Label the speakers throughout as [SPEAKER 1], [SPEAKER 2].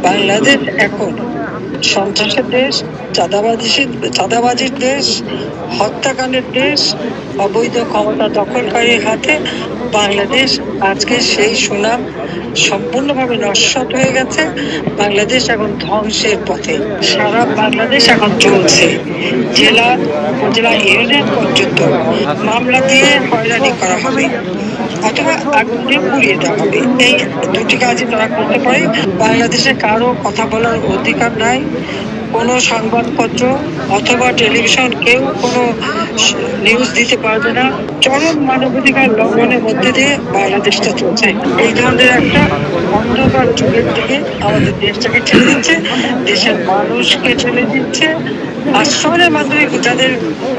[SPEAKER 1] বাংলাদেশ এখন সন্ত্রাসের দেশ, চাঁদাবাজির দেশ, হত্যাকাণ্ডের দেশ, অবৈধ ক্ষমতা দখলকারীর হাতে বাংলাদেশ আজকে সেই সুনাম সম্পূর্ণভাবে নস্যাৎ হয়ে গেছে। বাংলাদেশ এখন ধ্বংসের পথে। সারা বাংলাদেশ এখন চলছে, জেলা উপজেলা ইউনিয়ন পর্যন্ত মামলা দিয়ে হয়রানি করা হবে অথবা আগুন দিয়ে পুড়িয়ে দেওয়া হবে। এই দুটি কাজই তারা করতে পারে। বাংলাদেশে কারো কথা বলার অধিকার নাই। কোনো সংবাদপত্র অথবা টেলিভিশন কেউ কোনো নিউজ দিতে পারবে না। চরম মানবাধিকার লঙ্ঘনের মধ্যে দিয়ে বাংলাদেশটা চলছে। এই ধরনের একটা অন্ধকার যুগের দিকে আমাদের দেশটাকে ঠেলে দিচ্ছে, দেশের মানুষকে ঠেলে দিচ্ছে। আশ্রমের মাধ্যমে যাদের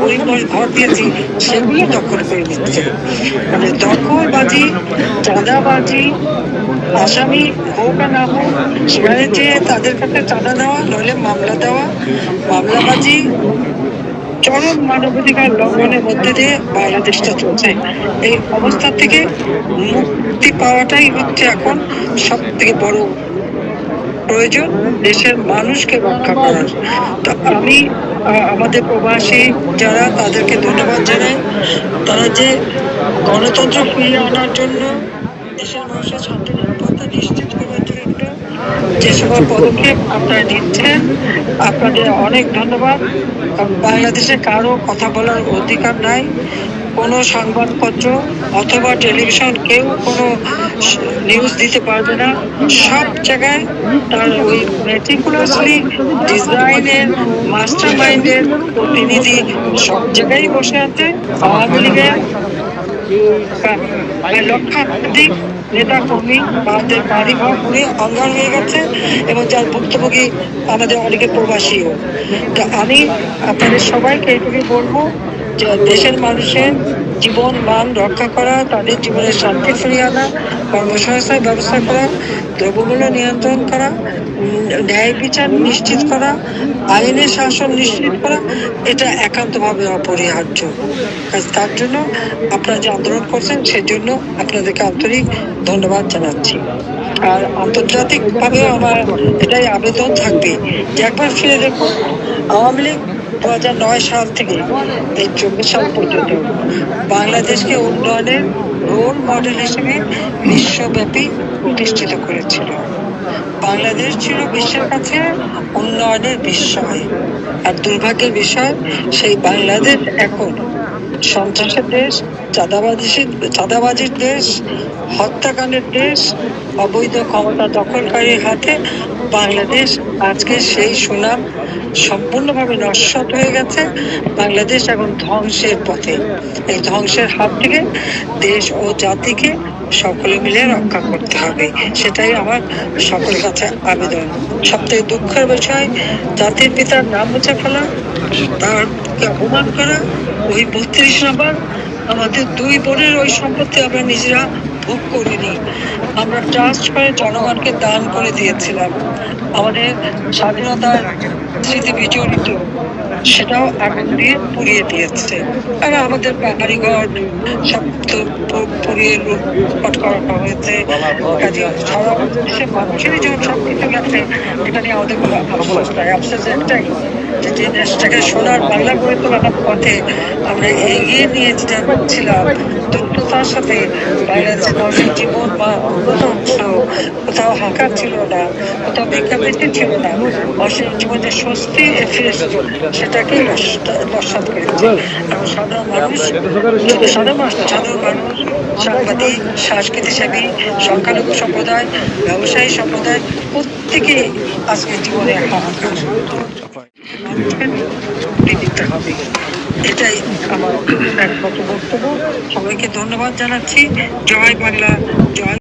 [SPEAKER 1] পরিবার ঘর দিয়েছি সেগুলো দখল করে নিচ্ছে। মানে দখলবাজি, চাঁদাবাজি, আসামি হোক আর না হোক সেখানে যে তাদের কাছে চাঁদা দেওয়া নইলে মামলা দেওয়া, মামলাবাজি, চরম মানবাধিকার লঙ্ঘনের মধ্যে দিয়ে বাংলাদেশটা চলছে। এই অবস্থা থেকে মুক্তি পাওয়াটাই হচ্ছে এখন সব থেকে বড় প্রয়োজন, দেশের মানুষকে রক্ষা করার। তো আমি আমাদের প্রবাসী যারা তাদেরকে ধন্যবাদ জানাই। তারা যে গণতন্ত্র ফিরিয়ে আনার জন্য, দেশের মানুষের শান্তি নিরাপত্তা নিশ্চিত করার জন্য যে সকল পদক্ষেপ আপনারা নিচ্ছেন, আপনাদের অনেক ধন্যবাদ। বাংলাদেশে কারো কথা বলার অধিকার নাই। কোনো সংবাদপত্র অথবা টেলিভিশন কেউ কোনো নিউজ দিতে পারবে না। সব জায়গায় তার ওই মেটিকুলাসলি ডিজাইনের মাস্টার মাইন্ডের প্রতিনিধি সব জায়গায় বসে আছে। আওয়ামী লীগের লক্ষাধিক নেতা কর্মী তাদের বাড়ি ঘর পুড়ে অঙ্গার হয়ে গেছে এবং যার ভুক্তভোগী আমাদের অনেকে প্রবাসীও। তো আমি আপনাদের সবাইকে এইটুকুই বলবো যে দেশের মানুষের জীবন মান রক্ষা করা, তাদের জীবনের শান্তি ফিরিয়ে আনা, কর্মসংস্থান ব্যবস্থা করা, দ্রব্যমূল্য নিয়ন্ত্রণ করা, ন্যায় বিচার নিশ্চিত করা, আইনের শাসন নিশ্চিত করা, এটা একান্তভাবে অপরিহার্য। তার জন্য আপনারা যে আন্দোলন করছেন সেজন্য আপনাদেরকে আন্তরিক ধন্যবাদ জানাচ্ছি। আর আন্তর্জাতিক ভাবেও আমার এটাই আবেদন থাকবে যে একবার ফিরে দেখুন, আওয়ামী লীগ 2009 সাল থেকে এই 24 সাল পর্যন্ত বাংলাদেশকে উন্নয়নের রোল মডেল হিসেবে বিশ্বব্যাপী প্রতিষ্ঠিত করেছিল। বাংলাদেশ ছিল বিশ্বের কাছে উন্নয়নের বিস্ময়। আর দুর্ভাগ্যের বিষয়, সেই বাংলাদেশ এখন সন্ত্রাসের দেশ, চাঁদাবাজির দেশ, হত্যাকাণ্ডের দেশ, অবৈধ ক্ষমতা দখলকারীর হাতে বাংলাদেশ আজকে সেই সুনাম সম্পূর্ণভাবে নস্যাৎ হয়ে গেছে। বাংলাদেশ এখন ধ্বংসের পথে। এই ধ্বংসের হাত থেকে দেশ ও জাতিকে সকলে মিলে রক্ষা করতে হবে, সেটাই আমার সকলের কাছে আবেদন। সবথেকে দুঃখের বিষয়, জাতির পিতার নাম মুছে ফেলা, তারকে অপমান করা। ওই 32 নম্বর আমাদের দুই বোনের ওই সম্পত্তি আমরা নিজেরা ভোগ করিনি, আমরা ট্রাস্ট করে জনগণকে দান করে দিয়েছিলাম। আমাদের স্বাধীনতার স্মৃতি বিজড়িত, সেটাও আগুন দিয়ে পুড়িয়ে দিয়েছে। আর আমাদের বাড়িঘর সব তো পুড়িয়ে লুটপাট করা হয়েছে। কাজে সারা দেশের মানুষেরই যখন সব কিছু গেছে, এটা নিয়ে আমাদের কোনো আফসোস নাই। আফসোস একটাই, যে দেশটাকে সোনার বাংলা করে তোলার পথে আমরা এগিয়ে নিয়ে যাচ্ছিলাম দ্রুততার সাথে। বাংলাদেশের মানুষের জীবন বা উন্নত হচ্ছিল, কোথাও হাঁকা ছিল না, কোথাও ভিক্ষাবৃত্তি ছিল না, মানুষের জীবনে স্বস্তি ফিরে এসেছিল, সেটাকেই নস্যাৎ করেছে। এবং সাধারণ মানুষ, সাধারণ মানুষ, সাংবাদিক, সংস্কৃতিসেবী, সংখ্যালঘু সম্প্রদায়, ব্যবসায়ী সম্প্রদায়, প্রত্যেকেই আজকে জীবনে হাহাকার। দিতে হবে, এটাই আমার একমাত্র বক্তব্য। সবাইকে ধন্যবাদ জানাচ্ছি। জয় বাংলা, জয়।